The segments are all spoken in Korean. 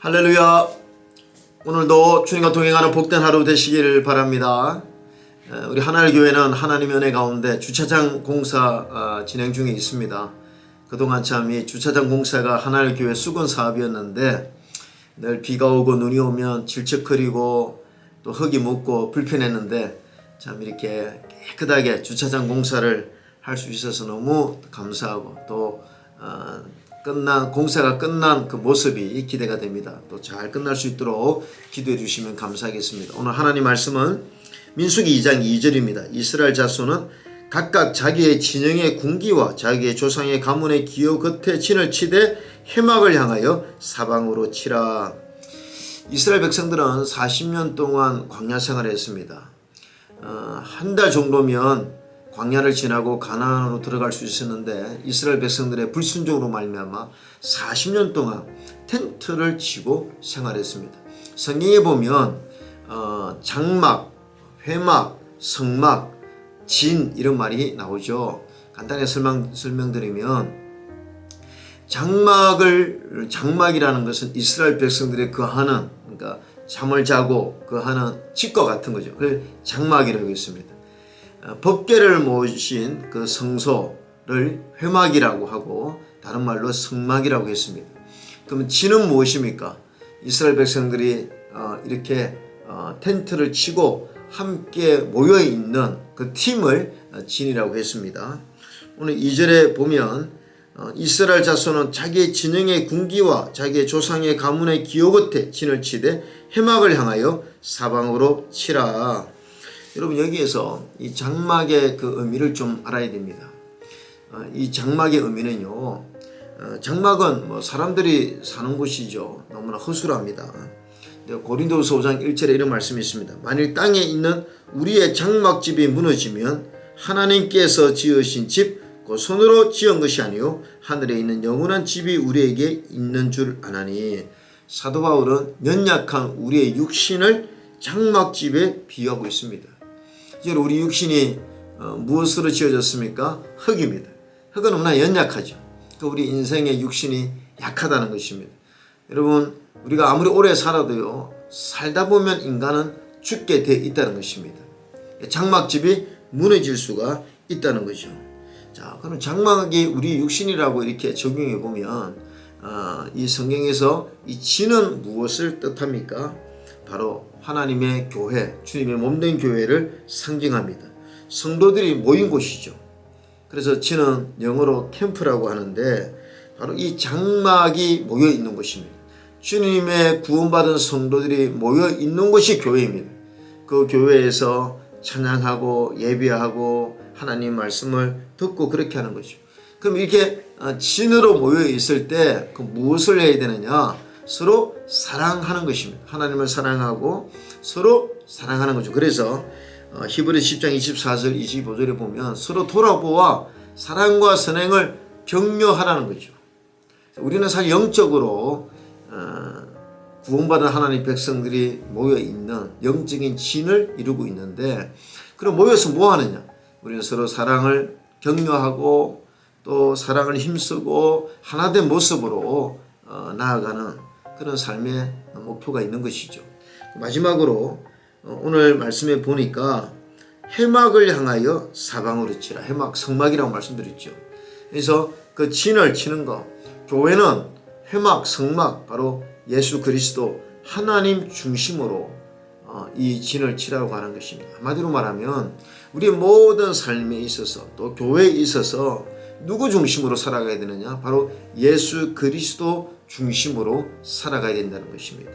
할렐루야. 오늘도 주님과 동행하는 복된 하루 되시길 바랍니다. 우리 하늘교회는 하나님의 은혜 가운데 주차장 공사 진행 중에 있습니다. 그동안 참 이 주차장 공사가 하늘교회 수건 사업이었는데 늘 비가 오고 눈이 오면 질척거리고 또 흙이 묻고 불편했는데 참 이렇게 깨끗하게 주차장 공사를 할 수 있어서 너무 감사하고 또 공사가 끝난 그 모습이 기대가 됩니다. 또 잘 끝날 수 있도록 기도해 주시면 감사하겠습니다. 오늘 하나님 말씀은 민수기 2장 2절입니다. 이스라엘 자손은 각각 자기의 진영의 군기와 자기의 조상의 가문의 기호 겉에 진을 치되 해막을 향하여 사방으로 치라. 이스라엘 백성들은 40년 동안 광야 생활을 했습니다. 한 달 정도면 광야를 지나고 가나안으로 들어갈 수 있었는데 이스라엘 백성들의 불순종으로 말미암아 40년 동안 텐트를 치고 생활했습니다. 성경에 보면 장막, 회막, 성막, 진 이런 말이 나오죠. 간단히 설명드리면 장막이라는 것은 이스라엘 백성들의 거하는, 그러니까 잠을 자고 거하는 집과 같은 거죠. 그걸 장막이라고 했습니다. 법궤를 모신 그 성소를 회막이라고 하고 다른 말로 성막이라고 했습니다. 그러면 진은 무엇입니까? 이스라엘 백성들이 이렇게 텐트를 치고 함께 모여있는 그 팀을 진이라고 했습니다. 오늘 2절에 보면 이스라엘 자손은 자기의 진영의 군기와 자기의 조상의 가문의 기호 겉에 진을 치되 해막을 향하여 사방으로 치라. 여러분, 여기에서 이 장막의 그 의미를 좀 알아야 됩니다. 이 장막의 의미는요, 장막은 뭐 사람들이 사는 곳이죠. 너무나 허술합니다. 고린도후서 5장 1절에 이런 말씀이 있습니다. 만일 땅에 있는 우리의 장막집이 무너지면 하나님께서 지으신 집, 그 손으로 지은 것이 아니요 하늘에 있는 영원한 집이 우리에게 있는 줄 아나니. 사도 바울은 연약한 우리의 육신을 장막집에 비유하고 있습니다. 우리 육신이 무엇으로 지어졌습니까? 흙입니다. 흙은 너무나 연약하죠. 우리 인생의 육신이 약하다는 것입니다. 여러분, 우리가 아무리 오래 살아도요, 살다 보면 인간은 죽게 되어 있다는 것입니다. 장막집이 무너질 수가 있다는 거죠. 자, 그럼 장막이 우리 육신이라고 이렇게 적용해 보면 이 성경에서 이 진은 무엇을 뜻합니까? 바로 하나님의 교회, 주님의 몸된 교회를 상징합니다. 성도들이 모인 곳이죠. 그래서 진은 영어로 캠프라고 하는데 바로 이 장막이 모여 있는 곳입니다. 주님의 구원받은 성도들이 모여 있는 곳이 교회입니다. 그 교회에서 찬양하고 예배하고 하나님 말씀을 듣고 그렇게 하는 거죠. 그럼 이렇게 진으로 모여 있을 때 그 무엇을 해야 되느냐? 서로 사랑하는 것입니다. 하나님을 사랑하고 서로 사랑하는 거죠. 그래서 히브리서 10장 24절 25절에 보면 서로 돌아보아 사랑과 선행을 격려하라는 거죠. 우리는 사실 영적으로 구원받은 하나님 백성들이 모여있는 영적인 진을 이루고 있는데, 그럼 모여서 뭐 하느냐? 우리는 서로 사랑을 격려하고 또 사랑을 힘쓰고 하나된 모습으로 나아가는 그런 삶의 목표가 있는 것이죠. 마지막으로 오늘 말씀에 보니까 해막을 향하여 사방으로 치라. 해막, 성막이라고 말씀드렸죠. 그래서 그 진을 치는 것, 교회는 해막, 성막, 바로 예수 그리스도 하나님 중심으로 이 진을 치라고 하는 것입니다. 한마디로 말하면 우리의 모든 삶에 있어서 또 교회에 있어서 누구 중심으로 살아가야 되느냐? 바로 예수 그리스도 중심으로 살아가야 된다는 것입니다.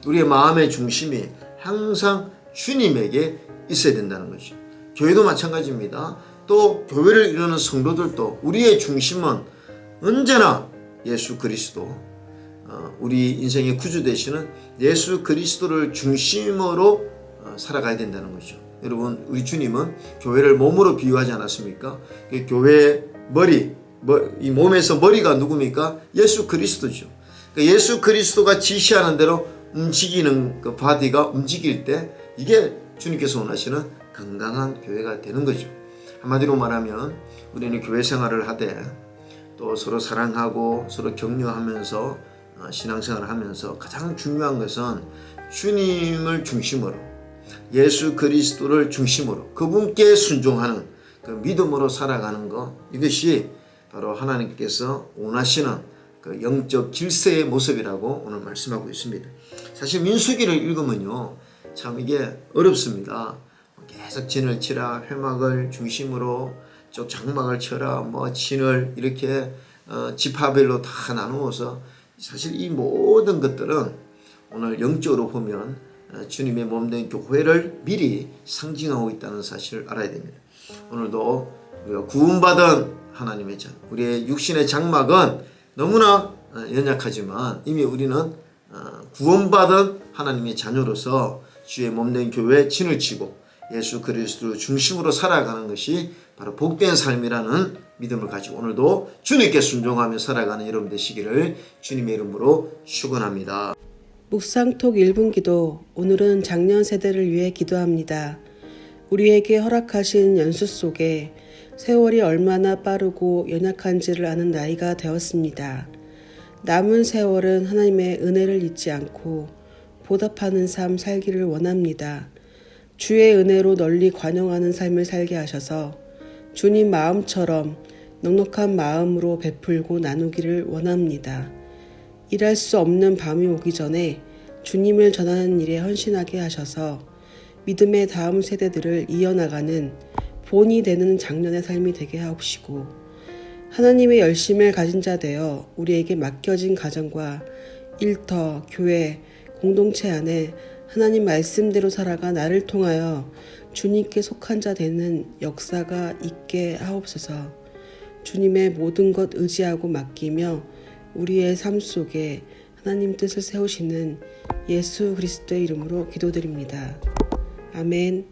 우리의 마음의 중심이 항상 주님에게 있어야 된다는 것이죠. 교회도 마찬가지입니다. 또 교회를 이루는 성도들도 우리의 중심은 언제나 예수 그리스도, 우리 인생의 구주 되시는 예수 그리스도를 중심으로 살아가야 된다는 거죠. 여러분, 우리 주님은 교회를 몸으로 비유하지 않았습니까? 교회의 머리, 이 몸에서 머리가 누굽니까? 예수 그리스도죠. 예수 그리스도가 지시하는 대로 움직이는 그 바디가 움직일 때 이게 주님께서 원하시는 건강한 교회가 되는 거죠. 한마디로 말하면 우리는 교회 생활을 하되 또 서로 사랑하고 서로 격려하면서 신앙생활을 하면서 가장 중요한 것은 주님을 중심으로, 예수 그리스도를 중심으로 그분께 순종하는 그 믿음으로 살아가는 것, 이것이 바로 하나님께서 원하시는 그 영적 질서의 모습이라고 오늘 말씀하고 있습니다. 사실 민수기를 읽으면요, 참 이게 어렵습니다. 계속 진을 치라, 회막을 중심으로 쭉 장막을 쳐라, 진을 이렇게 지파별로 다 나누어서, 사실 이 모든 것들은 오늘 영적으로 보면 주님의 몸된 교회를 미리 상징하고 있다는 사실을 알아야 됩니다. 오늘도 우리가 구원받은 하나님의 자, 우리의 육신의 장막은 너무나 연약하지만 이미 우리는 구원받은 하나님의 자녀로서 주의 몸된 교회에 진을 치고 예수 그리스도 중심으로 살아가는 것이 바로 복된 삶이라는 믿음을 가지고 오늘도 주님께 순종하며 살아가는 여러분 되시기를 주님의 이름으로 축원합니다. 묵상톡 1분 기도. 오늘은 작년 세대를 위해 기도합니다. 우리에게 허락하신 연수 속에 세월이 얼마나 빠르고 연약한지를 아는 나이가 되었습니다. 남은 세월은 하나님의 은혜를 잊지 않고 보답하는 삶 살기를 원합니다. 주의 은혜로 널리 관용하는 삶을 살게 하셔서 주님 마음처럼 넉넉한 마음으로 베풀고 나누기를 원합니다. 일할 수 없는 밤이 오기 전에 주님을 전하는 일에 헌신하게 하셔서 믿음의 다음 세대들을 이어나가는 본이 되는 장년의 삶이 되게 하옵시고, 하나님의 열심을 가진 자 되어 우리에게 맡겨진 가정과 일터, 교회, 공동체 안에 하나님 말씀대로 살아가 나를 통하여 주님께 속한 자 되는 역사가 있게 하옵소서. 주님의 모든 것 의지하고 맡기며 우리의 삶 속에 하나님 뜻을 세우시는 예수 그리스도의 이름으로 기도드립니다. 아멘.